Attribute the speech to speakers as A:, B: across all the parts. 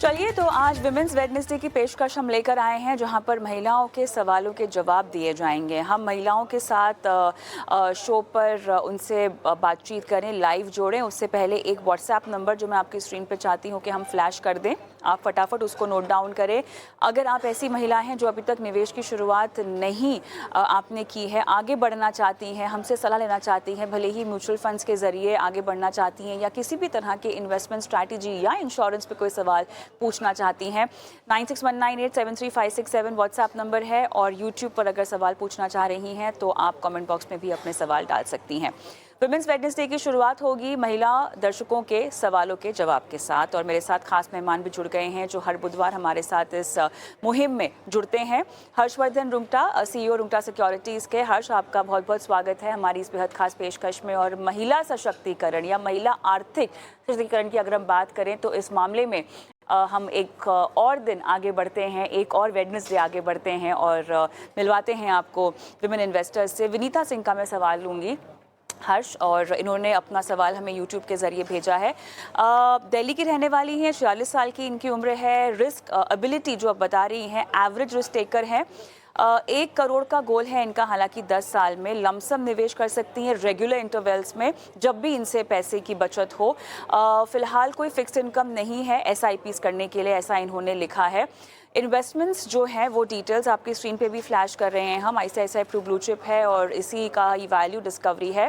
A: चलिए तो आज विमेंस वेडनेसडे की पेशकश हम लेकर आए हैं जहां पर महिलाओं के सवालों के जवाब दिए जाएंगे। हम महिलाओं के साथ शो पर उनसे बातचीत करें, लाइव जोड़ें। उससे पहले एक व्हाट्सएप नंबर जो मैं आपकी स्क्रीन पर चाहती हूं कि हम फ्लैश कर दें, आप फटाफट उसको नोट डाउन करें। अगर आप ऐसी महिला हैं जो अभी तक निवेश की शुरुआत नहीं आपने की है, आगे बढ़ना चाहती हैं, हमसे सलाह लेना चाहती हैं, भले ही म्यूचुअल फंड्स के ज़रिए आगे बढ़ना चाहती हैं या किसी भी तरह के इन्वेस्टमेंट स्ट्रैटेजी या इंश्योरेंस पे कोई सवाल पूछना चाहती हैं, 9619873567 व्हाट्सएप नंबर है। और यूट्यूब पर अगर सवाल पूछना चाह रही हैं तो आप कमेंट बॉक्स में भी अपने सवाल डाल सकती हैं। विमेंस वेडनेसडे की शुरुआत होगी महिला दर्शकों के सवालों के जवाब के साथ, और मेरे साथ खास मेहमान भी जुड़ गए हैं जो हर बुधवार हमारे साथ इस मुहिम में जुड़ते हैं। हर्षवर्धन रुंगटा, CEO रुंगटा सिक्योरिटीज़ के। हर्ष, आपका बहुत बहुत स्वागत है हमारी इस बेहद खास पेशकश में। और महिला सशक्तिकरण या महिला आर्थिक सशक्तिकरण की अगर हम बात करें तो इस मामले में हम एक और दिन आगे बढ़ते हैं, एक और वेडनेसडे आगे बढ़ते हैं और मिलवाते हैं आपको विमेन इन्वेस्टर्स से। विनीता सिंह का मैं सवाल लूँगी हर्ष, और इन्होंने अपना सवाल हमें यूट्यूब के ज़रिए भेजा है। दिल्ली की रहने वाली हैं, 46 साल की इनकी उम्र है। रिस्क एबिलिटी जो आप बता रही हैं, एवरेज रिस्क टेकर हैं। 1 करोड़ का गोल है इनका, हालांकि 10 साल में लमसम निवेश कर सकती हैं रेगुलर इंटरवल्स में जब भी इनसे पैसे की बचत हो। फिलहाल कोई फिक्स्ड इनकम नहीं है SIPs करने के लिए, ऐसा इन्होंने लिखा है। इन्वेस्टमेंट्स जो हैं वो डिटेल्स आपकी स्क्रीन पे भी फ्लैश कर रहे हैं हम। ICICI प्रू ब्लू चिप है और इसी का ये वैल्यू डिस्कवरी है।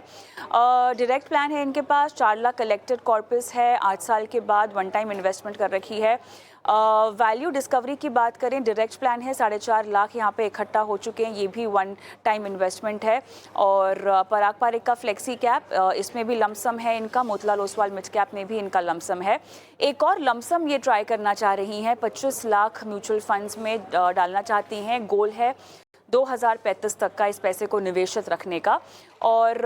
A: डायरेक्ट प्लान है इनके पास, 4 लाख कलेक्टेड कॉर्पस है, 8 साल के बाद वन टाइम इन्वेस्टमेंट कर रखी है। वैल्यू डिस्कवरी की बात करें, डायरेक्ट प्लान है 4.5 लाख यहाँ पे इकट्ठा हो चुके हैं, ये भी वन टाइम इन्वेस्टमेंट है। और पराग पारिक का फ्लेक्सी कैप, इसमें भी लमसम है इनका। मोतीलाल ओसवाल मिड कैप में भी इनका लमसम है। एक और लमसम ये ट्राई करना चाह रही हैं, 25 लाख म्यूचुअल फंड्स में डालना चाहती हैं। गोल है 2035 तक का इस पैसे को निवेशित रखने का। और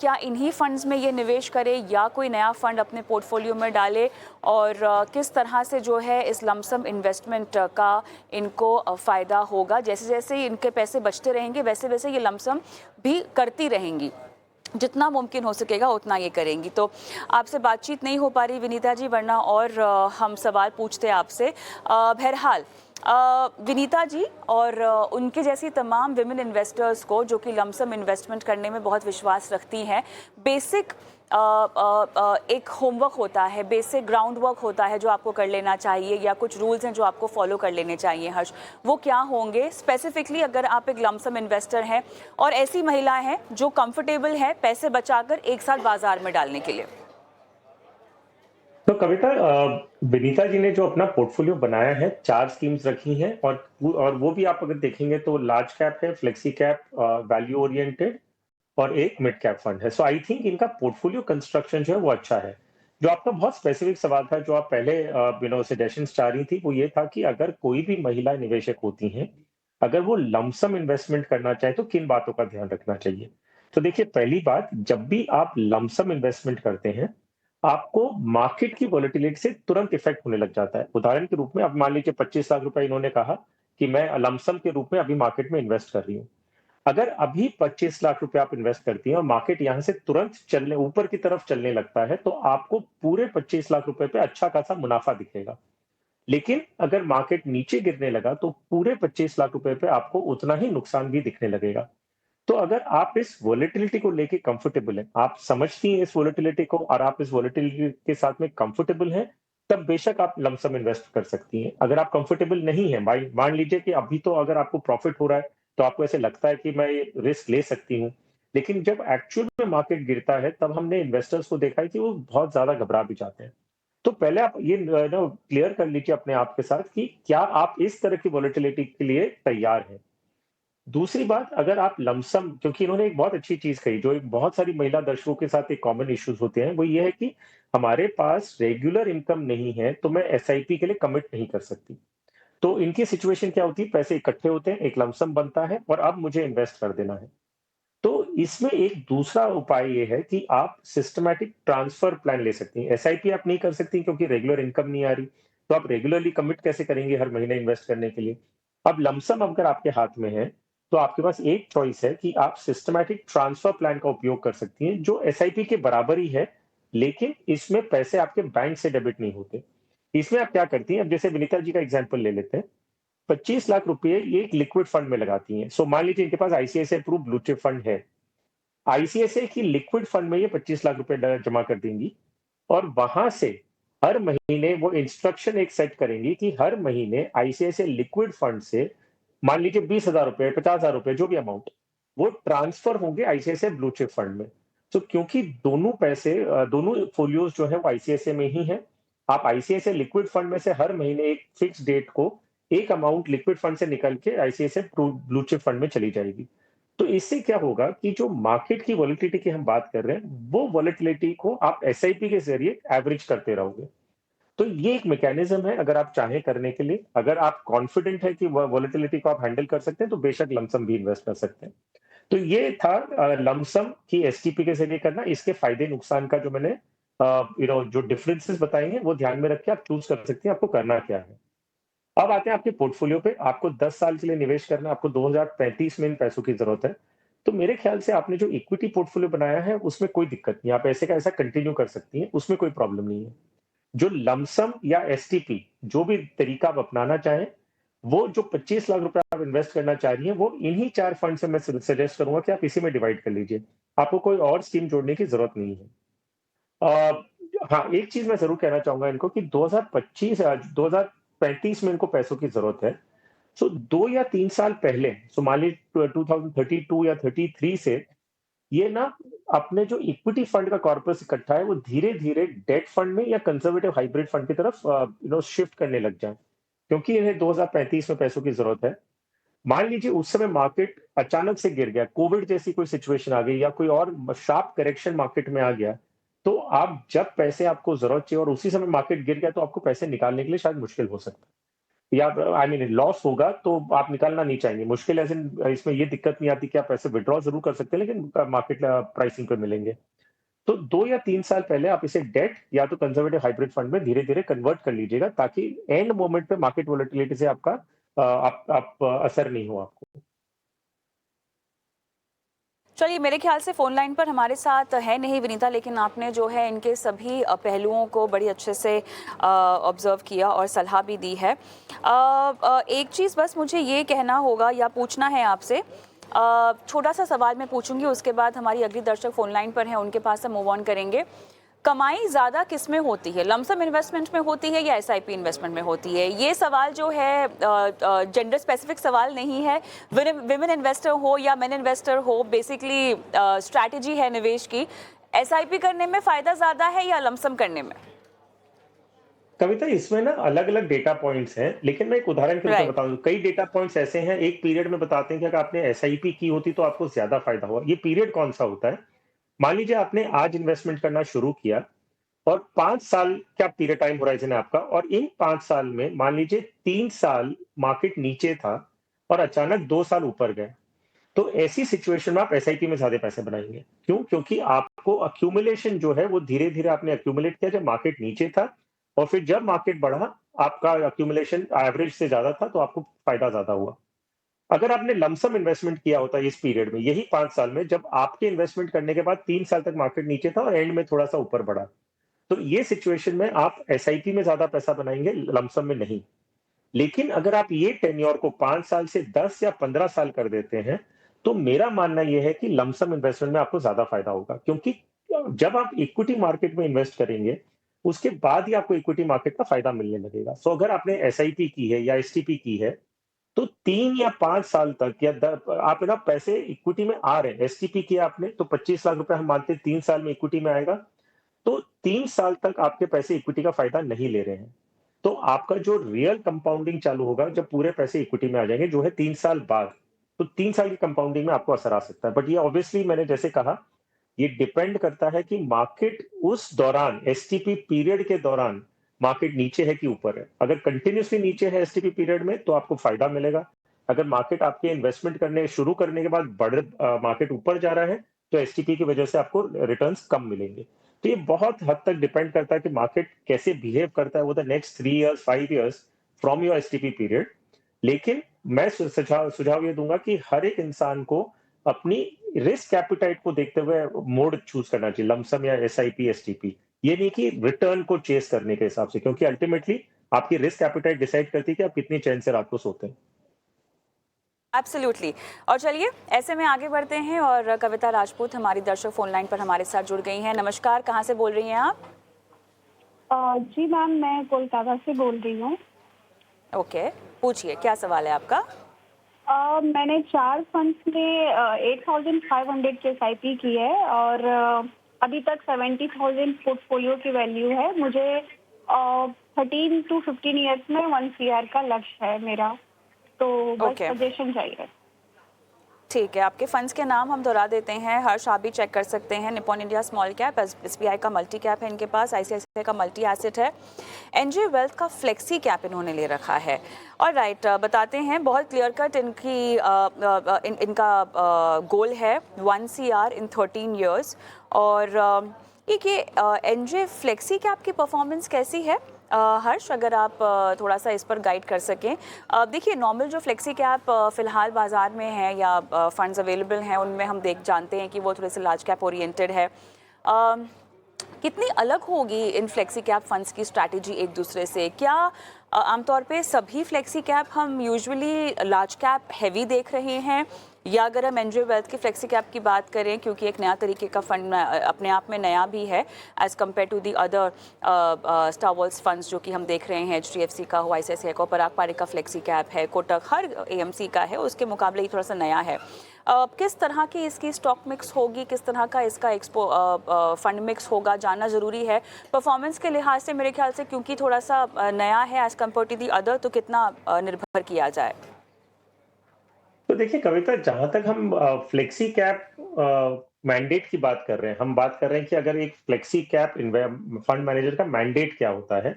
A: क्या इन्हीं फंड्स में ये निवेश करे या कोई नया फंड अपने पोर्टफोलियो में डाले, और किस तरह से जो है इस लमसम इन्वेस्टमेंट का इनको फ़ायदा होगा। जैसे जैसे इनके पैसे बचते रहेंगे वैसे वैसे ये लमसम भी करती रहेंगी, जितना मुमकिन हो सकेगा उतना ये करेंगी। तो आपसे बातचीत नहीं हो पा रही विनीता जी, वरना और हम सवाल पूछते आपसे। बहरहाल विनीता जी और उनके जैसी तमाम विमेन इन्वेस्टर्स को जो कि लमसम इन्वेस्टमेंट करने में बहुत विश्वास रखती हैं, बेसिक एक होमवर्क होता है, बेसिक ग्राउंड वर्क होता है जो आपको कर लेना चाहिए, या कुछ रूल्स हैं जो आपको फॉलो कर लेने चाहिए हर्ष, वो क्या होंगे स्पेसिफिकली अगर आप एक लमसम इन्वेस्टर हैं और ऐसी महिलाएं हैं जो कंफर्टेबल है पैसे बचाकर एक साथ बाजार में डालने के लिए?
B: तो कविता, विनीता जी ने जो अपना पोर्टफोलियो बनाया है, 4 स्कीम्स रखी हैं और वो भी आप अगर देखेंगे तो लार्ज कैप है, फ्लेक्सी कैप, वैल्यू ओरिएंटेड और एक मिड कैप फंड है। सो आई थिंक इनका पोर्टफोलियो कंस्ट्रक्शन जो है वो अच्छा है। जो आपका बहुत स्पेसिफिक सवाल था, जो आप पहले सजेशंस चाह रही थी, वो ये था कि अगर कोई भी महिला निवेशक होती हैं, अगर वो लमसम इन्वेस्टमेंट करना चाहे तो किन बातों का ध्यान रखना चाहिए? तो देखिए, पहली बात, जब भी आप लमसम इन्वेस्टमेंट करते हैं, आपको मार्केट की वोलेटिलिटी से तुरंत इफेक्ट होने लग जाता है। उदाहरण के रूप में, अब मान लीजिए 25 लाख रुपए इन्होंने कहा कि मैं लमसम के रूप में अभी मार्केट में इन्वेस्ट कर रही हूँ। अगर अभी 25 लाख रुपए आप इन्वेस्ट करती हैं और मार्केट यहां से तुरंत चलने ऊपर की तरफ चलने लगता है, तो आपको पूरे 25 लाख रुपए पे अच्छा खासा मुनाफा दिखेगा। लेकिन अगर मार्केट नीचे गिरने लगा तो पूरे 25 लाख रुपए पे आपको उतना ही नुकसान भी दिखने लगेगा। तो अगर आप इस वोलेटिलिटी को लेके कंफर्टेबल हैं, आप समझती हैं इस वोलेटिलिटी को और आप इस वोलेटिलिटी के साथ में कंफर्टेबल हैं, तब बेशक आप लमसम इन्वेस्ट कर सकती हैं। अगर आप कंफर्टेबल नहीं हैं, मान लीजिए कि अभी तो अगर आपको प्रॉफिट हो रहा है, तो आपको ऐसे लगता है कि मैं ये रिस्क ले सकती हूँ। लेकिन जब एक्चुअल में मार्केट गिरता है, तब हमने इन्वेस्टर्स को देखा है कि वो बहुत ज़्यादा घबरा भी जाते हैं। तो पहले आप ये क्लियर कर लीजिए अपने आप के साथ कि क्या आप इस तरह की वोलेटिलिटी के लिए तैयार हैं। दूसरी बात, अगर आप लमसम, क्योंकि इन्होंने एक बहुत अच्छी चीज़ कही, जो एक बहुत सारी महिला दर्शकों के साथ एक कॉमन इश्यूज़ होते हैं, वो ये है कि हमारे पास रेगुलर इनकम नहीं है, तो मैं एसआईपी के लिए कमिट नहीं कर सकती। तो इनकी सिचुएशन क्या होती है, पैसे इकट्ठे होते हैं, एक लमसम बनता है और अब मुझे इन्वेस्ट कर देना है। तो इसमें एक दूसरा उपाय ये है कि आप सिस्टमैटिक ट्रांसफर प्लान ले सकती हैं। एसआईपी आप नहीं कर सकती क्योंकि रेगुलर इनकम नहीं आ रही, तो आप रेगुलरली कमिट कैसे करेंगे हर महीने इन्वेस्ट करने के लिए? अब लमसम अगर आपके हाथ में है, तो आपके पास एक चॉइस है कि आप सिस्टमैटिक ट्रांसफर प्लान का उपयोग कर सकती हैं, जो एसआईपी के बराबर ही है, लेकिन इसमें पैसे आपके बैंक से डेबिट नहीं होते। इसमें आप क्या करती हैं, अब जैसे विनीता जी का एग्जांपल ले लेते हैं, 25 लाख रुपए ये एक लिक्विड फंड में लगाती हैं। सो मान लीजिए इनके पास आईसीआईसीआई प्रू ब्लू चिप फंड है। आईसीआईसीआई की लिक्विड फंड में ये 25 लाख रुपए जमा कर देंगी और वहां से हर महीने वो इंस्ट्रक्शन एक सेट करेंगी कि हर महीने आईसीआईसीआई लिक्विड फंड से मान लीजिए 20,000 रुपए, 50,000 रुपए, जो भी अमाउंट, वो ट्रांसफर होंगे आईसीआईसीआई ब्लू चिप फंड में। तो क्योंकि दोनों पैसे दोनों फोलियोज जो है वो आईसीआईसीआई में ही है, आप आईसीआईसीआई लिक्विड फंड में से हर महीने एक फिक्स डेट को एक अमाउंट लिक्विड फंड से निकल के आईसीआईसीआई ब्लू चिप फंड में चली जाएगी। तो इससे क्या होगा कि जो मार्केट की वॉलेटिलिटी की हम बात कर रहे हैं, वो वॉलेटिलिटी को आप एसआईपी के जरिए एवरेज करते रहोगे। तो ये एक मैकेनिज्म है अगर आप चाहें करने के लिए। अगर आप कॉन्फिडेंट है कि वॉलेटिलिटी को आप हैंडल कर सकते हैं, तो बेशक लमसम भी इन्वेस्ट कर सकते हैं। तो ये था लमसम की एसटीपी के जरिए करना। इसके फायदे नुकसान का जो मैंने जो डिफरेंसेस बताए हैं, वो ध्यान में रख के आप चूज कर सकते हैं आपको करना क्या है। अब आते हैं आपके पोर्टफोलियो पे। आपको 10 साल के लिए निवेश करना है, आपको 2035 में इन पैसों की जरूरत है। तो मेरे ख्याल से आपने जो इक्विटी पोर्टफोलियो बनाया है, उसमें कोई दिक्कत नहीं है। आप ऐसे का ऐसा कंटिन्यू कर सकती हैं, उसमें कोई प्रॉब्लम नहीं है। जो लमसम या एसटीपी, जो भी तरीका आप अपनाना चाहें, वो जो 25 लाख रुपए आप इन्वेस्ट करना चाह रही हैं, वो इन्हीं 4 फंड से मैं सजेस्ट करूँगा कि आप इसी में डिवाइड कर लीजिए। आपको कोई और स्कीम जोड़ने की ज़रूरत नहीं है। अ, हाँ, एक चीज़ मैं ज़रूर कहना चाहूँगा इनको कि 2035 में इनको पैसों की ज़रूरत है। सो 2 या 3 साल पहले, सो मान लीजिए 2032 या 33 से ये ना अपने जो इक्विटी फंड का कॉर्पस इकट्ठा है, वो धीरे-धीरे डेट फंड में या कंजर्वेटिव हाइब्रिड फंड की तरफ शिफ्ट करने लग जाएँ। क्योंकि इन्हें 2035 में पैसों की ज़रूरत है। मान लीजिए उस समय मार्केट अचानक से गिर गया, कोविड जैसी कोई सिचुएशन आ गई या कोई और शार्प करेक्शन मार्केट में आ गया, तो आप जब पैसे आपको ज़रूरत चाहिए और उसी समय मार्केट गिर गया, तो आपको पैसे निकालने के लिए शायद मुश्किल हो सकता है। या आई मीन लॉस होगा तो आप निकालना नहीं चाहेंगे। मुश्किल एज़ इन इसमें ये दिक्कत नहीं आती कि आप पैसे विथड्रॉ ज़रूर कर सकते हैं, लेकिन मार्केट प्राइसिंग पे मिलेंगे। तो 2 या 3 साल पहले आप इसे डेट या तो कंजर्वेटिव हाइब्रिड फंड में धीरे-धीरे कन्वर्ट कर लीजिएगा, ताकि एंड मोमेंट पे मार्केट वोलेटिलिटी से आपका असर नहीं हो आपको।
A: चलिए, मेरे ख्याल से फ़ोन लाइन पर हमारे साथ है नहीं विनीता, लेकिन आपने जो है इनके सभी पहलुओं को बड़ी अच्छे से ऑब्ज़र्व किया और सलाह भी दी है। एक चीज़ बस मुझे ये कहना होगा या पूछना है आपसे, छोटा-सा सवाल मैं पूछूँगी, उसके बाद हमारी अगली दर्शक फ़ोन लाइन पर हैं, उनके पास हम मूव ऑन करेंगे। कमाई ज़्यादा किसमें होती है? लमसम इन्वेस्टमेंट में होती है या एसआईपी इन्वेस्टमेंट में होती है? ये सवाल जो है जेंडर स्पेसिफिक सवाल नहीं है। विमेन इन्वेस्टर हो या मेन इन्वेस्टर हो, बेसिकली स्ट्रैटेजी है निवेश की। एसआईपी करने में फ़ायदा ज़्यादा है या लमसम करने में?
B: कविता, इसमें ना अलग-अलग डेटा पॉइंट्स हैं, लेकिन मैं एक उदाहरण के रूप में
A: राइट।
B: बताऊँ, कई डेटा पॉइंट्स ऐसे हैं, एक पीरियड में बताते हैं कि अगर आपने एसआईपी की होती तो आपको ज़्यादा फ़ायदा हुआ। ये पीरियड कौन-सा होता है? मान लीजिए आपने आज इन्वेस्टमेंट करना शुरू किया और 5 साल का पीरियड टाइम होराइज़न है आपका, और इन 5 साल में मान लीजिए 3 साल मार्केट नीचे था और अचानक 2 साल ऊपर गए। तो ऐसी सिचुएशन में आप एसआईपी में ज़्यादा पैसे बनाएँगे। क्यों? क्योंकि आपको एक्यूमुलेशन जो है वो धीरे-धीरे आपने एक्यूमुलेट किया जब मार्केट नीचे था, और फिर जब मार्केट बढ़ा, आपका एक्यूमुलेशन एवरेज से ज़्यादा था, तो आपको फ़ायदा ज़्यादा हुआ। अगर आपने लमसम इन्वेस्टमेंट किया होता इस पीरियड में, यही 5 साल में, जब आपके इन्वेस्टमेंट करने के बाद 3 साल तक मार्केट नीचे था और एंड में थोड़ा-सा ऊपर बढ़ा, तो ये सिचुएशन में आप एसआईपी में ज़्यादा पैसा बनाएँगे, लमसम में नहीं। लेकिन अगर आप ये टेन्योर को 5 साल से 10 या 15 साल कर देते हैं, तो मेरा मानना ये है कि लमसम इन्वेस्टमेंट में आपको ज़्यादा फ़ायदा होगा। क्योंकि जब आप इक्विटी मार्केट में इन्वेस्ट करेंगे, उसके बाद ही आपको इक्विटी मार्केट का फ़ायदा मिलने लगेगा। सो अगर आपने एसआईपी की है या एसटीपी की है, तो 3 या 5 साल तक या द आप ना पैसे इक्विटी में आ रहे हैं। एसटीपी किया आपने, तो 25 लाख रुपए हम मानते हैं 3 साल में इक्विटी में आएगा। तो 3 साल तक आपके पैसे इक्विटी का फ़ायदा नहीं ले रहे हैं। तो आपका जो रियल कंपाउंडिंग चालू होगा जब पूरे पैसे इक्विटी में आ जाएँगे, जो है 3 साल बाद। तो 3 साल की कंपाउंडिंग में आपको असर आ सकता है। बट ये ऑब्वियसली मैंने जैसे कहा, ये डिपेंड करता है कि मार्केट उस दौरान, एसटीपी पीरियड के दौरान, मार्केट नीचे है कि ऊपर है। अगर कंटिन्यूअसली नीचे है एसटीपी पीरियड में, तो आपको फ़ायदा मिलेगा। अगर मार्केट आपके इन्वेस्टमेंट करने शुरू करने के बाद मार्केट ऊपर जा रहा है, तो एसटीपी की वजह से आपको रिटर्न्स कम मिलेंगे। तो ये बहुत हद तक डिपेंड करता है कि मार्केट कैसे बिहेव करता है over the next 3 years, 5 years from your STP period. लेकिन मैं सुझाव सुझाव ये दूँगा कि हर एक इंसान को अपनी रिस्क एपेटाइट को देखते हुए मोड चूज़ करना चाहिए, लमसम या एसआईपी, एसटीपी। ये नहीं कि रिटर्न को चेज़ करने के हिसाब से, क्योंकि अल्टीमेटली आपकी रिस्क एपेटाइट डिसाइड करती है कि आप कितनी चैन से रात को सोते हैं।
A: एब्सोल्युटली। और चलिए ऐसे में आगे बढ़ते हैं और कविता राजपूत हमारी दर्शक फोन लाइन पर हमारे साथ जुड़ गई हैं। नमस्कार, कहाँ से बोल रही हैं आप?
C: जी मैम, मैं कोलकाता से बोल रही हूँ।
A: ओके, पूछिए क्या सवाल है आपका?
C: मैंने 4 फंड्स में 8500 की एसआईपी की है और अभी तक 70,000 पोर्टफोलियो की वैल्यू है। मुझे 13 टू 15 ईयर्स में 1 सीआर का लक्ष्य है मेरा, तो बस
A: ओके,
C: सजेशन चाहिए।
A: ठीक है। आपके फंड्स के नाम हम दोहरा देते हैं। हर्ष, आप भी चेक कर सकते हैं। Nippon India small cap, SBI का मल्टी कैप है इनके पास, आईसीआईसीआई का मल्टी एसेट है, एनजे वेल्थ का फ्लेक्सी कैप इन्होंने ले रखा है। और राइट, बताते हैं बहुत क्लियर कट इनका गोल है 1 सीआर इन 13 ईयर्स। और ये एनजे फ्लेक्सी कैप की परफॉर्मेंस कैसी है? हर्ष, अगर आप थोड़ा सा इस पर गाइड कर सकें। देखिए, नॉर्मल जो फ्लेक्सी कैप फ़िलहाल बाज़ार में है या फंड्स अवेलेबल हैं, उनमें हम जानते हैं कि वो थोड़े से लार्ज कैप ओरिएंटेड है। कितनी अलग होगी इन फ्लेक्सी कैप फंड्स की स्ट्रैटेजी एक दूसरे से? क्या आमतौर पे सभी फ्लेक्सी कैप हम यूजुअली लार्ज कैप हैवी देख रहे हैं, या अगर हम एनजे वेल्थ की फ्लेक्सी कैप की बात करें, क्योंकि एक नया तरीके का फंड अपने आप में नया भी है as compare to the other star funds जो कि हम देख रहे हैं, एचडीएफसी का हो, आईसीआईसीआई का, पराग पारिक का फ्लेक्सी कैप है, कोटक, हर एएमसी का है, उसके मुकाबले ही थोड़ा सा नया है। किस तरह की इसकी स्टॉक मिक्स होगी, किस तरह का इसका फंड मिक्स होगा, जानना ज़रूरी है परफॉर्मेंस के लिहाज से मेरे ख्याल से, क्योंकि थोड़ा सा नया है as compare to the other, तो कितना निर्भर किया जाए?
B: तो देखिए कविता, जहां तक हम फ्लेक्सी कैप मैंडेट की बात कर रहे हैं, हम बात कर रहे हैं कि अगर एक फ्लेक्सी कैप फंड मैनेजर का मैंडेट क्या होता है।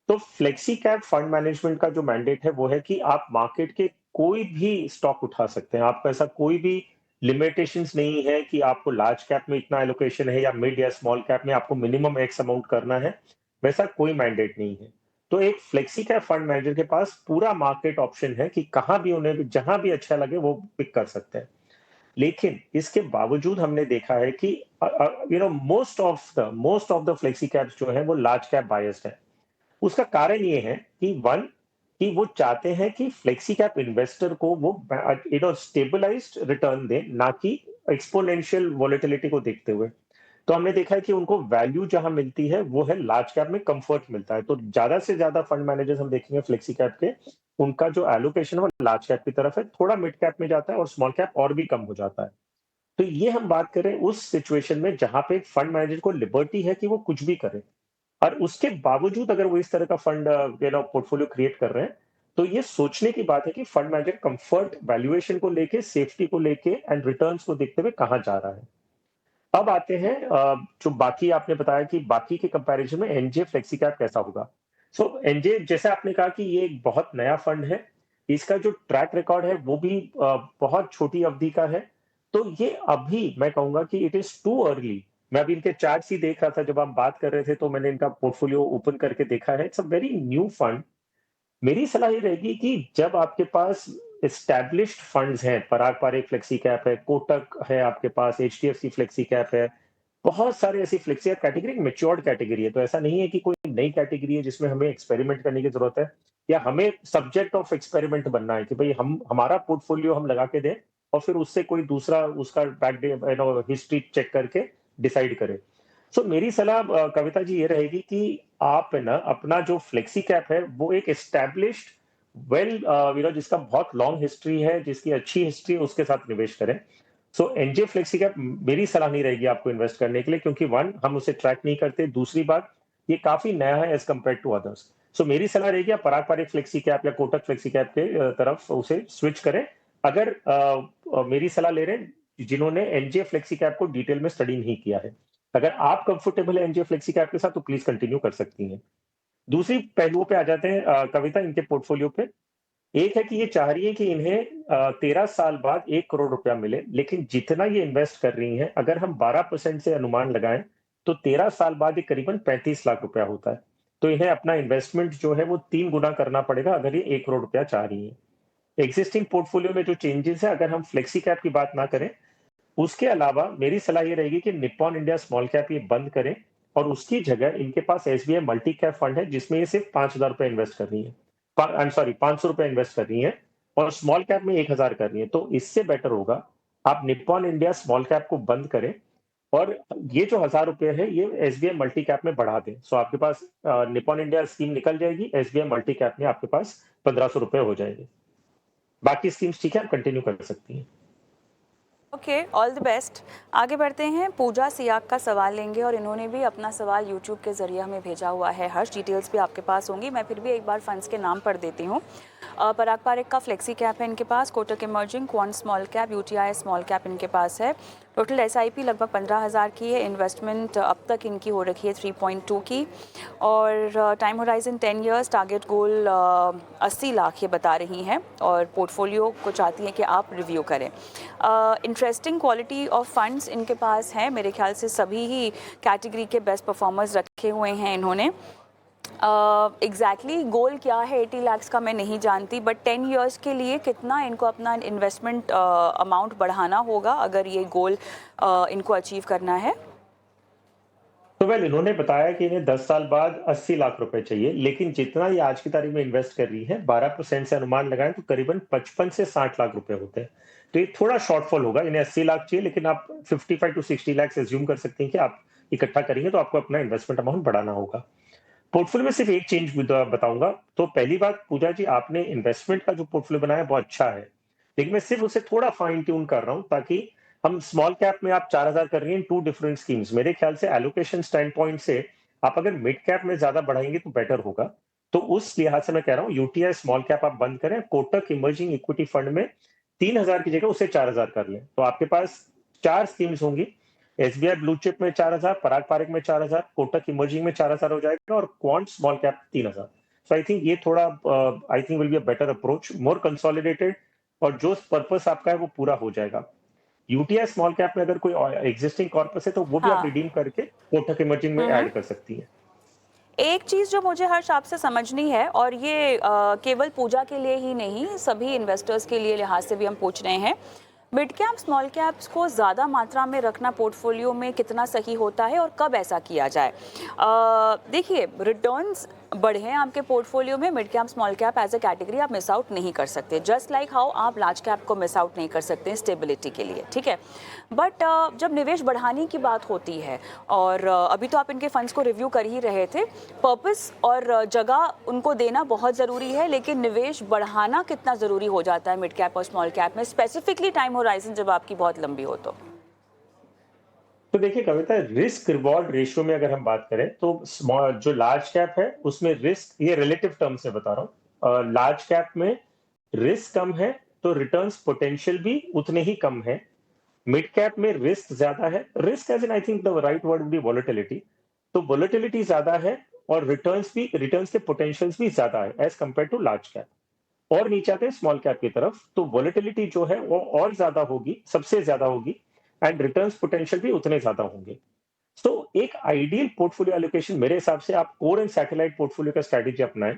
B: तो फ्लेक्सी कैप फंड मैनेजमेंट का जो मैंडेट है वो है कि आप मार्केट के कोई भी स्टॉक उठा सकते हैं। आपका ऐसा कोई भी लिमिटेशंस नहीं है कि आपको लार्ज कैप में इतना एलोकेशन है या मिड या स्मॉल कैप में आपको मिनिमम एक्स अमाउंट करना है, वैसा कोई मैंडेट नहीं है। तो एक फ्लेक्सी कैप फंड मैनेजर के पास पूरा मार्केट ऑप्शन है कि कहाँ भी उन्हें जहां भी अच्छा लगे वो पिक कर सकते हैं। लेकिन इसके बावजूद हमने देखा है कि most of the flexi caps जो है वो लार्ज कैप बायस्ड है। उसका कारण ये है कि कि वो चाहते हैं कि फ्लेक्सी कैप इन्वेस्टर को वो स्टेबलाइज्ड रिटर्न दें, ना कि एक्सपोनेंशियल वॉलेटिलिटी को देखते हुए। तो हमने देखा है कि उनको वैल्यू जहां मिलती है वो है लार्ज कैप में, कंफर्ट मिलता है। तो ज्यादा से ज्यादा फंड मैनेजर्स हम देखेंगे फ्लेक्सी कैप के, उनका जो एलोकेशन है वो लार्ज कैप की तरफ है, थोड़ा मिड कैप में जाता है और स्मॉल कैप और भी कम हो जाता है। तो ये हम बात करें उस सिचुएशन में जहां पे फंड मैनेजर को लिबर्टी है कि वो कुछ भी करे, और उसके बावजूद अगर वो इस तरह का फंड पोर्टफोलियो क्रिएट कर रहे हैं, तो ये सोचने की बात है कि फंड मैनेजर कंफर्ट वैल्यूएशन को लेके, सेफ्टी को लेके एंड रिटर्न्स को देखते हुए कहाँ जा रहा है। अब आते हैं जो बाकी आपने बताया कि बाकी के कंपैरिजन में एनजे फ्लेक्सी कैप कैसा होगा। सो एनजे, जैसे आपने कहा कि ये एक बहुत नया फंड है, इसका जो ट्रैक रिकॉर्ड है वो भी बहुत छोटी अवधि का है। तो ये अभी मैं कहूंगा कि इट इज टू अर्ली। मैं अभी इनके चार्ट्स ही देख रहा था जब आप बात कर रहे थे, तो मैंने इनका पोर्टफोलियो ओपन करके देखा है। It's a very new fund. मेरी सलाह ये रहेगी कि जब आपके पास एस्टैब्लिश्ड फंड्स हैं, पराग पारिक फ्लेक्सी कैप है, कोटक है आपके पास, एचडीएफसी फ्लेक्सी कैप है, बहुत सारे ऐसी फ्लेक्सी कैप कैटेगरी, एक मैच्योर्ड कैटेगरी है। तो ऐसा नहीं है कि कोई नई कैटेगरी है जिसमें हमें एक्सपेरिमेंट करने की जरूरत है, या हमें सब्जेक्ट ऑफ एक्सपेरिमेंट बनना है कि भाई हम हमारा पोर्टफोलियो हम लगा के दें और फिर उससे कोई दूसरा उसका हिस्ट्री चेक करके डिसाइड करे। सो मेरी सलाह कविता जी ये रहेगी कि आप है ना अपना जो फ्लेक्सी कैप है वो एक एस्टैब्लिश्ड वेल जिसका बहुत लॉन्ग हिस्ट्री है, जिसकी अच्छी हिस्ट्री है, उसके साथ निवेश करें। सो एनजे फ्लेक्सी कैप मेरी सलाह नहीं रहेगी आपको इन्वेस्ट करने के लिए, क्योंकि वन, हम उसे ट्रैक नहीं करते, दूसरी बात ये काफी नया है एज कम्पेयर टू अदर्स। सो मेरी सलाह रहेगी आप पराग पारिक फ्लेक्सी कैप या कोटक फ्लेक्सी कैप के तरफ उसे स्विच करें, अगर मेरी सलाह ले रहे हैं जिन्होंने एनजे फ्लेक्सी कैप को डिटेल में स्टडी नहीं किया है। अगर आप कंफर्टेबल है एनजे फ्लेक्सी कैप के साथ तो प्लीज कंटिन्यू कर सकती हैं। दूसरी पहलुओं पे आ जाते हैं कविता, इनके पोर्टफोलियो पे। एक है कि ये चाह रही है कि इन्हें 13 साल बाद 1 करोड़ रुपया मिले, लेकिन जितना ये इन्वेस्ट कर रही हैं, अगर हम 12% से अनुमान लगाएं तो 13 साल बाद ये करीबन 35 लाख रुपया होता है। तो इन्हें अपना इन्वेस्टमेंट जो है वो 3 गुना करना पड़ेगा अगर ये 1 करोड़ रुपया चाह रही है। एग्जिस्टिंग पोर्टफोलियो में जो चेंजेस है, अगर हम फ्लेक्सी कैप की बात ना करें, उसके अलावा मेरी सलाह ये रहेगी कि निप्पॉन इंडिया स्मॉल कैप ये बंद करें और उसकी जगह इनके पास एसबीआई मल्टी कैप फंड है जिसमें ये सिर्फ 5,000 रुपए इन्वेस्ट कर रही है, आई एम सॉरी 500 रुपए इन्वेस्ट कर रही है और स्मॉल कैप में 1,000 कर रही है। तो इससे बेटर होगा आप निप्पॉन इंडिया स्मॉल कैप को बंद करें और ये जो 1,000 रुपए है ये एसबीआई मल्टी कैप में बढ़ा दें। सो आपके पास निप्पॉन इंडिया स्कीम निकल जाएगी, एसबीआई मल्टी कैप में आपके पास 1,500 रुपए हो जाएंगे। बाकी स्कीम्स ठीक है, आप कंटिन्यू कर सकती हैं।
A: Okay, all the best. आगे बढ़ते हैं, पूजा सियाग का सवाल लेंगे और इन्होंने भी अपना सवाल यूट्यूब के ज़रिए हमें भेजा हुआ है। हर्ष, डिटेल्स भी आपके पास होंगी, मैं फिर भी एक बार फंड्स के नाम पढ़ देती हूँ। पराग पारेख का फ्लेक्सी कैप है इनके पास, Kotak emerging, quant small cap, UTI small cap इनके पास है। टोटल एसआईपी लगभग 15,000 की है। इन्वेस्टमेंट अब तक इनकी हो रखी है 3.2 की और टाइम होराइजन 10 इयर्स, टारगेट गोल 80 लाख ये बता रही हैं और पोर्टफोलियो को चाहती हैं कि आप रिव्यू करें। इंटरेस्टिंग क्वालिटी ऑफ फंड्स इनके पास हैं, मेरे ख्याल से सभी ही कैटेगरी के बेस्ट परफॉर्मर्स रखे हुए हैं इन्होंने। एग्जैक्टली गोल क्या है 80 लाख्स का मैं नहीं जानती, बट 10 इयर्स के लिए कितना इनको अपना इन्वेस्टमेंट अमाउंट बढ़ाना होगा अगर ये गोल इनको अचीव करना है?
B: तो वेल इन्होंने बताया कि इन्हें 10 साल बाद 80 लाख रुपए चाहिए, लेकिन जितना ये आज की तारीख में इन्वेस्ट कर रही है 12% से अनुमान लगाएं तो करीबन 55 से 60 लाख रुपए होते हैं। तो ये थोड़ा शॉर्टफॉल होगा, इन्हें 80 लाख चाहिए, लेकिन आप 55 टू 60 लाख एज्यूम कर सकते हैं कि आप इकट्ठा करेंगे तो आपको अपना इन्वेस्टमेंट अमाउंट बढ़ाना होगा। पोर्टफोलियो में सिर्फ एक चेंज बताऊंगा। तो पहली बात पूजा जी, आपने इन्वेस्टमेंट का जो पोर्टफोलियो बनाया बहुत अच्छा है, लेकिन मैं सिर्फ उसे थोड़ा फाइन ट्यून कर रहा हूं ताकि हम स्मॉल कैप में आप 4,000 कर रही हैं, 2 डिफरेंट स्कीम्स। मेरे ख्याल से एलोकेशन स्टैंड पॉइंट से आप अगर मिड कैप में ज्यादा बढ़ाएंगे तो बेटर होगा। तो उस लिहाज से मैं कह रहा हूँ यूटीआई स्मॉल कैप आप बंद करें, कोटक इमर्जिंग इक्विटी फंड में 3,000 की जगह उसे 4,000 कर लें। तो आपके पास 4 स्कीम्स होंगी, एसबीआई ब्लू चिप में 4,000, पराग पारेख में 4,000, कोटक इमर्जिंग में 4,000 हो जाएगा और quant small cap 3,000। So I think ये थोड़ा I think will be a better approach, more consolidated और जो पर्पस आपका है वो पूरा हो जाएगा। यूटीआई स्मॉल कैप में अगर कोई एग्जिस्टिंग कॉर्पस है तो वो भी आप
A: हाँ।
B: रिडीम करके कोटक इमर्जिंग में ऐड कर सकती है।
A: एक चीज़ जो मुझे हर्ष आपसे समझनी है, और ये केवल पूजा के लिए ही नहीं, सभी इन्वेस्टर्स के लिए लिहाज से भी हम पूछ रहे हैं, मिड कैप स्मॉल कैप्स को ज़्यादा मात्रा में रखना पोर्टफोलियो में कितना सही होता है और कब ऐसा किया जाए? देखिए, रिटर्न्स बढ़े हैं आपके पोर्टफोलियो में, mid cap small cap as a category आप मिस आउट नहीं कर सकते, जस्ट लाइक हाउ आप लार्ज कैप को मिस आउट नहीं कर सकते स्टेबिलिटी के लिए, ठीक है। बट जब निवेश बढ़ाने की बात होती है, और अभी तो आप इनके फंड्स को रिव्यू कर ही रहे थे, पर्पस और जगह उनको देना बहुत ज़रूरी है, लेकिन निवेश बढ़ाना कितना ज़रूरी हो जाता है मिड कैप और स्मॉल कैप में, स्पेसिफिकली टाइम होराइजन जब आपकी बहुत लंबी हो
B: तो देखिए कविता, रिस्क रिवॉर्ड रेशियो में अगर हम बात करें तो स्मॉल जो लार्ज कैप है उसमें रिस्क, ये रिलेटिव टर्म से बता रहा हूँ, लार्ज कैप में रिस्क कम है तो रिटर्न्स पोटेंशियल भी उतने ही कम है। मिड कैप में रिस्क ज्यादा है, risk as in I think the right word would be volatility. तो वोलेटिलिटी ज्यादा है और रिटर्न्स के पोटेंशियल्स भी ज्यादा है as compare to large cap. और नीचे आते हैं स्मॉल कैप की तरफ, तो वोलेटिलिटी जो है वो और ज्यादा होगी, सबसे ज्यादा होगी, एंड रिटर्न्स पोटेंशियल भी उतने ज्यादा होंगे। सो एक आइडियल पोर्टफोलियो एलोकेशन मेरे हिसाब से आप कोर एंड सैटेलाइट पोर्टफोलियो का स्ट्रेटेजी अपनाएं।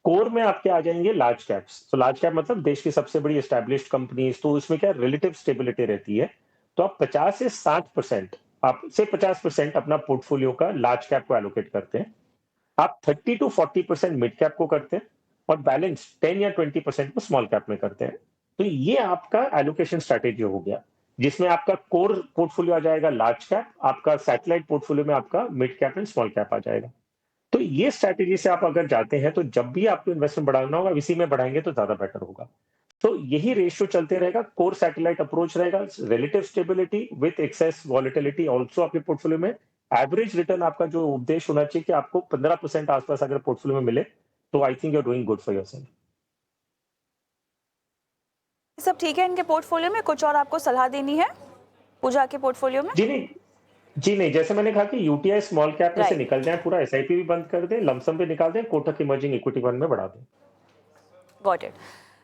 B: कोर में आपके आ जाएंगे लार्ज कैप्स, तो लार्ज कैप मतलब देश की सबसे बड़ी एस्टैब्लिश्ड कंपनीज, तो उसमें क्या रिलेटिव स्टेबिलिटी रहती है। तो आप 50 से 60%, आप से 50% अपना पोर्टफोलियो का लार्ज कैप को एलोकेट करते हैं, आप 30 टू 40% मिड कैप को करते हैं और बैलेंस 10 या 20% को स्मॉल कैप में करते हैं। तो ये आपका एलोकेशन स्ट्रेटेजी हो गया, जिसमें आपका कोर पोर्टफोलियो आ जाएगा लार्ज कैप, आपका सैटेलाइट पोर्टफोलियो में आपका mid cap and small cap आ जाएगा। तो ये स्ट्रैटेजी से आप अगर जाते हैं तो जब भी आपको इन्वेस्टमेंट बढ़ाना होगा इसी में बढ़ाएंगे तो ज्यादा बेटर होगा। तो यही रेशियो चलते रहेगा, कोर सैटेलाइट अप्रोच रहेगा, relative stability with excess volatility also आपके पोर्टफोलियो में। एवरेज रिटर्न आपका जो उद्देश्य होना चाहिए कि आपको 15% आसपास अगर पोर्टफोलियो में मिले तो I think you are doing good for yourself.
A: सब ठीक है इनके पोर्टफोलियो में? कुछ और आपको सलाह देनी है पूजा के पोर्टफोलियो में?
B: जी नहीं, जी नहीं, जैसे मैंने कहा कि यूटीआई स्मॉल कैप में से
A: राइट,
B: निकल जाए, पूरा एसआईपी भी बंद कर दें, लमसम भी निकाल दें, कोटक इमर्जिंग इक्विटी फंड में बढ़ा दें।
A: Got it.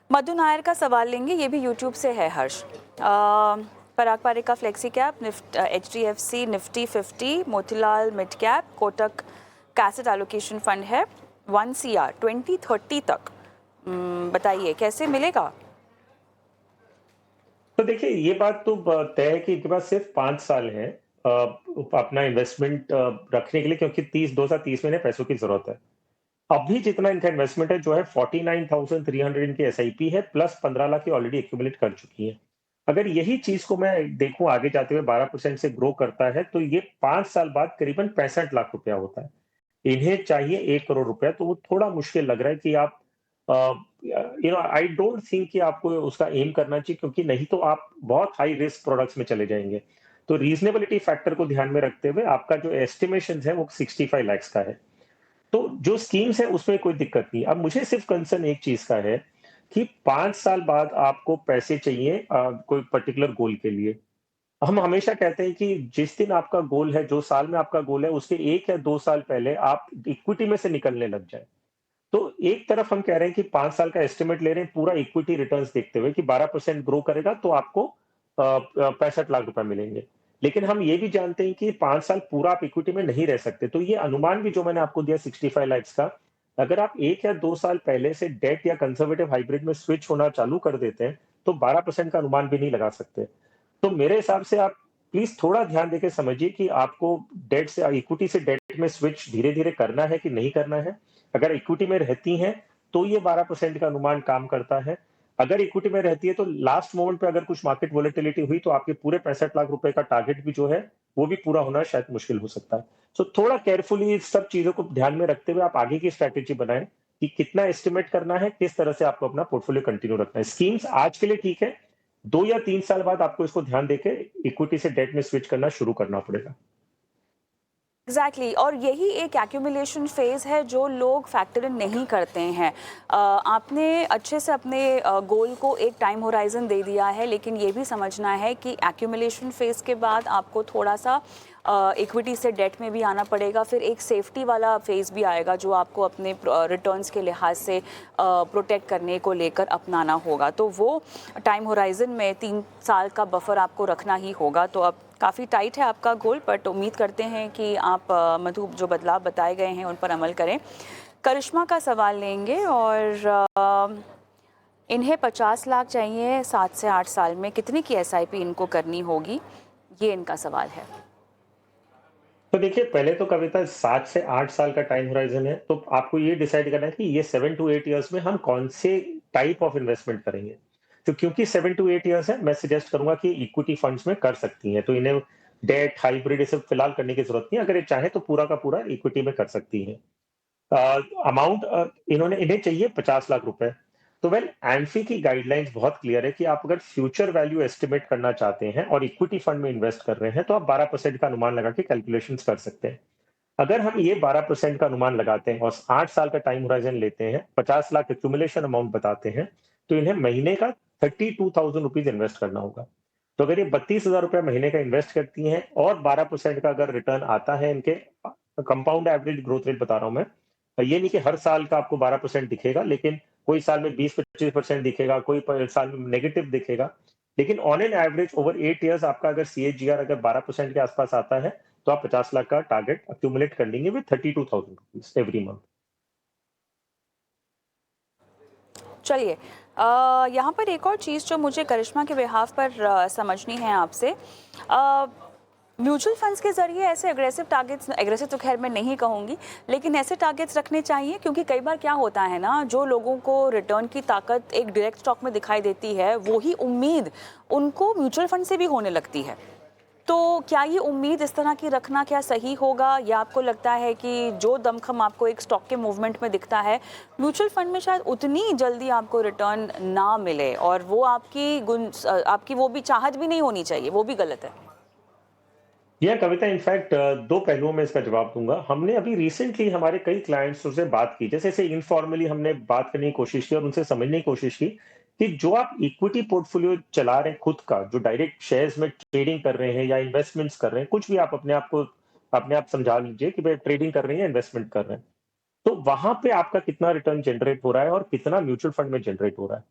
A: मधु नायर का सवाल लेंगे, ये भी यूट्यूब से है हर्ष। पराग पारेख का flexi cap, HDFC Nifty 50, Motilal mid cap, Kotak cassette allocation fund है 1 CR 2030 तक। बताइए कैसे मिलेगा?
B: तो देखिए ये बात तो तय है कि इनके पास सिर्फ 5 साल है अपना इन्वेस्टमेंट रखने के लिए, क्योंकि 2030 में इन्हें पैसों की ज़रूरत है। अभी जितना इनका इन्वेस्टमेंट है जो है 49,300 इनकी एसआईपी है, प्लस 15 लाख ये ऑलरेडी एक्यूमुलेट कर चुकी है। अगर यही चीज़ को मैं देखूँ आगे जाते हुए 12% से ग्रो करता है, तो ये 5 साल बाद करीबन 65 लाख रुपया होता है। इन्हें चाहिए 1 करोड़ रुपया, तो वो थोड़ा मुश्किल लग रहा है कि आप अ, आई डोंट थिंक कि आपको उसका एम करना चाहिए, क्योंकि नहीं तो आप बहुत हाई रिस्क प्रोडक्ट्स में चले जाएँगे। तो रीज़नेबिलिटी फैक्टर को ध्यान में रखते हुए आपका जो एस्टिमेशंस है वो 65 लाख्स का है। तो जो स्कीम्स है उसमें कोई दिक्कत नहीं। अब मुझे सिर्फ़ कंसर्न एक चीज़ का है कि 5 साल बाद आपको पैसे चाहिए कोई पर्टिकुलर गोल के लिए। हम हमेशा कहते हैं कि जिस दिन आपका गोल है, जो साल में आपका गोल है, उसके 1 या 2 साल पहले आप इक्विटी में से निकलने लग जाएँ। तो एक तरफ हम कह रहे हैं कि 5 साल का एस्टिमेट ले रहे हैं पूरा इक्विटी रिटर्न्स देखते हुए कि 12% ग्रो करेगा तो आपको 65 लाख रुपए मिलेंगे। लेकिन हम ये भी जानते हैं कि 5 साल पूरा आप इक्विटी में नहीं रह सकते। तो ये अनुमान भी जो मैंने आपको दिया 65 लैक्स का, अगर आप 1 या 2 साल पहले से डेट या कंजर्वेटिव हाइब्रिड में स्विच होना चालू कर देते हैं, तो 12% का अनुमान भी नहीं लगा सकते। तो मेरे हिसाब से आप प्लीज़ थोड़ा ध्यान देके समझिए कि आपको डेट से इक्विटी से डेट में स्विच धीरे-धीरे करना है कि नहीं करना है। अगर इक्विटी में रहती हैं, तो ये 12% का अनुमान काम करता है। अगर इक्विटी में रहती है, तो लास्ट मोमेंट पे अगर कुछ मार्केट वोलेटिलिटी हुई, तो आपके पूरे 65 लाख रुपए का टारगेट भी जो है, वो भी पूरा होना शायद मुश्किल हो सकता है। सो थोड़ा केयरफुली इस सब चीज़ों को ध्यान में रखते हुए आप आगे की स्ट्रैटेजी बनाएँ कि कितना एस्टिमेट करना है, किस तरह से आपको अपना पोर्टफोलियो कंटिन्यू रखना है। स्कीम्स आज के लिए ठीक है, 2 या 3 साल बाद आपको इसको ध्यान देके इक्विटी से डेट में स्विच करना शुरू करना पड़ेगा।
A: एग्जैक्टली और यही एक एक्यूमुलेशन फेज़ है जो लोग फैक्टर इन नहीं करते हैं। आपने अच्छे से अपने गोल को एक टाइम होराइजन दे दिया है, लेकिन ये भी समझना है कि एक्यूमुलेशन फेज़ के बाद आपको थोड़ा सा इक्विटी से डेट में भी आना पड़ेगा, फिर एक सेफ्टी वाला फेज़ भी आएगा जो आपको अपने रिटर्न्स के लिहाज से प्रोटेक्ट करने को लेकर अपनाना होगा। तो वो टाइम होराइजन में 3 साल का बफर आपको रखना ही होगा। तो अब काफ़ी टाइट है आपका गोल, बट उम्मीद करते हैं कि आप मधु जो बदलाव बताए गए हैं उन पर अमल करें। करिश्मा का सवाल लेंगे और इन्हें 50 लाख चाहिए 7 से 8 साल में, कितने की एसआईपी इनको करनी होगी, ये इनका सवाल है।
B: तो देखिए, पहले तो कविता 7 से 8 साल का टाइम होराइज़न है, तो आपको ये डिसाइड करना है कि ये 7 टू 8 इयर्स में हम कौन से टाइप ऑफ इन्वेस्टमेंट करेंगे। तो क्योंकि 7 टू 8 इयर्स है, मैं सजेस्ट करूँगा कि इक्विटी फंड्स में कर सकती हैं, तो इन्हें डेट, हाइब्रिड ये सब फिलहाल करने की ज़रूरत नहीं है, अगर ये चाहें तो पूरा का पूरा इक्विटी में कर सकती हैं। अमाउंट इन्हें चाहिए 50 लाख रुपए। तो वेल एनफी की गाइडलाइंस बहुत क्लियर है कि आप अगर फ्यूचर वैल्यू एस्टिमेट करना चाहते हैं और इक्विटी फंड में इन्वेस्ट कर रहे हैं, तो आप 12% का अनुमान लगा के कैलकुलेशंस कर सकते हैं। अगर हम ये 12% का अनुमान लगाते हैं और 8 साल का टाइम होराइजन लेते हैं, 50 लाख एक्यूमुलेशन अमाउंट बताते हैं, तो इन्हें महीने का 32,000 रुपीज़ इन्वेस्ट करना होगा। तो अगर ये 32,000 रुपए महीने का इन्वेस्ट करती हैं और 12% का अगर रिटर्न आता है इनके, कंपाउंड एवरेज ग्रोथ रेट बता रहा हूँ मैं, ये नहीं कि हर साल का आपको 12% दिखेगा, लेकिन कोई साल में 20-25% दिखेगा, कोई साल में नेगेटिव दिखेगा। लेकिन on an average over 8 years आपका अगर सीएजीआर अगर 12% के आसपास आता है, तो आप 50 लाख का टारगेट एक्यूमुलेट कर लेंगे विद 32,000 रुपीज़ एवरी मंथ।
A: चलिए, यहाँ पर एक और चीज़ जो मुझे करिश्मा के बिहाफ पर समझनी है आपसे, म्यूचुअल फंड्स के ज़रिए ऐसे एग्रेसिव टारगेट्स, एग्रेसिव तो खैर मैं नहीं कहूँगी, लेकिन ऐसे टारगेट्स रखने चाहिए, क्योंकि कई बार क्या होता है ना, जो लोगों को रिटर्न की ताकत एक डायरेक्ट स्टॉक में दिखाई देती है, वही उम्मीद उनको म्यूचुअल फंड से भी होने लगती है। तो क्या ये उम्मीद इस तरह की रखना क्या सही होगा, या आपको लगता है कि जो दमखम आपको एक स्टॉक के मूवमेंट में दिखता है, म्यूचुअल फंड में शायद उतनी जल्दी आपको रिटर्न ना मिले, और वो आपकी वो भी चाहत भी नहीं होनी चाहिए, वो भी गलत है?
B: यह कविता इनफैक्ट 2 पहलुओं में इसका जवाब दूँगा। हमने अभी रिसेंटली हमारे कई क्लाइंट्स से बात की, जैसे इनफॉर्मली हमने बात करने की कोशिश की और उनसे समझने की कोशिश की कि जो आप इक्विटी पोर्टफोलियो चला रहे हैं खुद का, जो डायरेक्ट शेयर्स में ट्रेडिंग कर रहे हैं या इन्वेस्टमेंट्स कर रहे हैं, कुछ भी आप अपने आप समझा लीजिए कि भाई ट्रेडिंग कर रहे हैं या इन्वेस्टमेंट कर रहे हैं। तो वहाँ पे आपका कितना रिटर्न जनरेट हो रहा है और कितना म्यूचुअल फंड में जनरेट हो रहा है।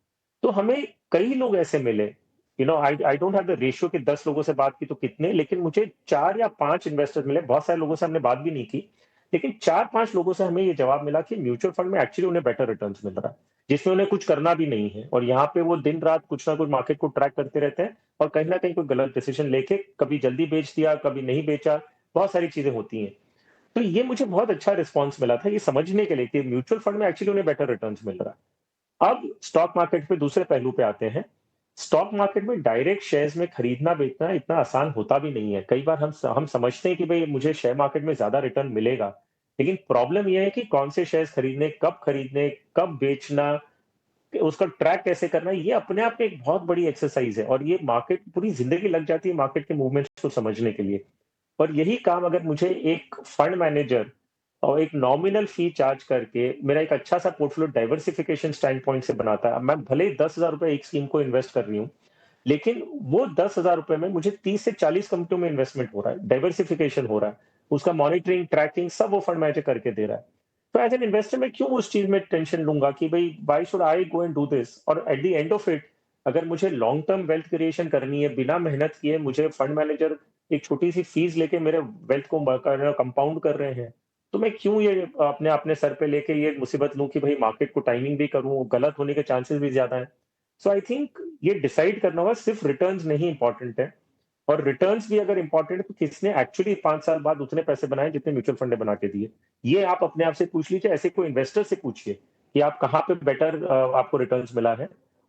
B: तो हमें कई लोग ऐसे मिले, I don't have the ratio कि 10 लोगों से बात की तो कितने, लेकिन मुझे 4 या 5 इन्वेस्टर मिले, बहुत सारे लोगों से हमने बात भी नहीं की, लेकिन 4-5 लोगों से हमें ये जवाब मिला कि म्यूचुअल फंड में एक्चुअली उन्हें बेटर रिटर्न्स मिल रहा है, जिसमें उन्हें कुछ करना भी नहीं है और यहाँ पे वो दिन-रात कुछ ना कुछ मार्केट को ट्रैक करते रहते हैं और कहीं न कहीं कोई गलत डिसीजन लेके कभी जल्दी बेच दिया, कभी नहीं बेचा, बहुत सारी चीज़ें होती हैं। तो ये मुझे बहुत अच्छा रिस्पॉन्स मिला था ये समझने के लिए कि म्यूचुअल फंड में एक्चुअली उन्हें बेटर रिटर्न्स मिल रहा है। अब स्टॉक मार्केट पे दूसरे पहलू पे आते हैं। स्टॉक मार्केट में डायरेक्ट शेयर्स में खरीदना-बेचना इतना आसान होता भी नहीं है। कई बार हम समझते हैं कि भई मुझे शेयर मार्केट में ज़्यादा रिटर्न मिलेगा, लेकिन प्रॉब्लम ये है कि कौन से शेयर्स खरीदने, कब बेचना, उसका ट्रैक कैसे करना, ये अपने आप में एक बहुत बड़ी एक्सरसाइज़ है और ये मार्केट पूरी ज़िंदगी लग जाती है मार्केट के मूवमेंट्स को समझने के लिए। और यही काम अगर मुझे एक फंड मैनेजर और एक नॉमिनल फी चार्ज करके मेरा एक अच्छा-सा पोर्टफोलियो डाइवर्सिफिकेशन स्टैंड पॉइंट से बनाता है। अब मैं भले ही ₹10,000 एक स्कीम को इन्वेस्ट कर रही हूँ, लेकिन वो ₹10,000 में मुझे 30 से 40 कंपनियों में इन्वेस्टमेंट हो रहा है, डाइवर्सिफिकेशन हो रहा है। उसका मॉनिटरिंग, ट्रैकिंग सब वो फंड मैनेजर करके दे रहा है। तो एज़ एन इन्वेस्टर मैं क्यों उस चीज़ में टेंशन लूँगा कि भई why should I go and do this? और at the end of it अगर मुझे लॉन्ग टर्म वेल्थ क्रिएशन करनी है, बिना मेहनत किए मुझे फंड मैनेजर एक छोटी-सी फीस लेके मेरे वेल्थ को कंपाउंड कर रहे हैं, तो मैं क्यों ये अपने अपने सर पे लेके ये मुसीबत लूँ कि भई मार्केट को टाइमिंग भी करूँ, गलत होने के चांसेस भी ज़्यादा हैं। सो आई थिंक ये डिसाइड करना होगा सिर्फ रिटर्न्स नहीं इम्पोर्टेंट है और रिटर्न्स भी अगर इम्पोर्टेंट है तो किसने एक्चुअली 5 साल बाद उतने पैसे बनाए जितने म्यूचुअल फंड ने बना के दिए। ये आप अपने आप से पूछ लीजिए, ऐसे कोई इन्वेस्टर से पूछिए कि आप कहाँ पे बेटर आपको रिटर्न्स मिला है।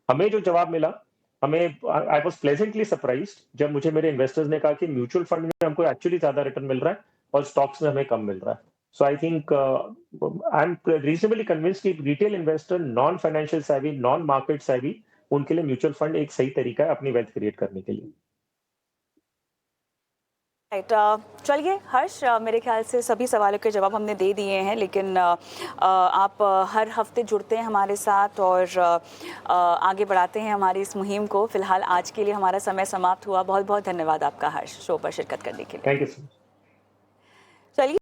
B: हमें जो जवाब मिला, हमें आई वाज़ प्लेजेंटली सरप्राइज्ड जब मुझे मेरे इन्वेस्टर्स ने कहा कि म्यूचुअल फंड में हमको एक्चुअली ज़्यादा रिटर्न मिल रहा है और स्टॉक्स में हमें कम मिल रहा है। So I think I am reasonably convinced कि retail investor, non financial savvy, non market savvy उनके लिए म्यूचुअल फंड एक सही तरीका है अपनी वेल्थ क्रिएट करने के लिए।
A: राइट। चलिए हर्ष, मेरे ख्याल से सभी सवालों के जवाब हमने दे दिए हैं, लेकिन आप हर हफ्ते जुड़ते हैं हमारे साथ और आगे बढ़ाते हैं हमारी इस मुहिम को। फिलहाल आज के लिए हमारा समय समाप्त हुआ। बहुत बहुत धन्यवाद आपका हर्ष, शो पर शिरकत करने के लिए।
B: Thank you so much.
A: चलिए।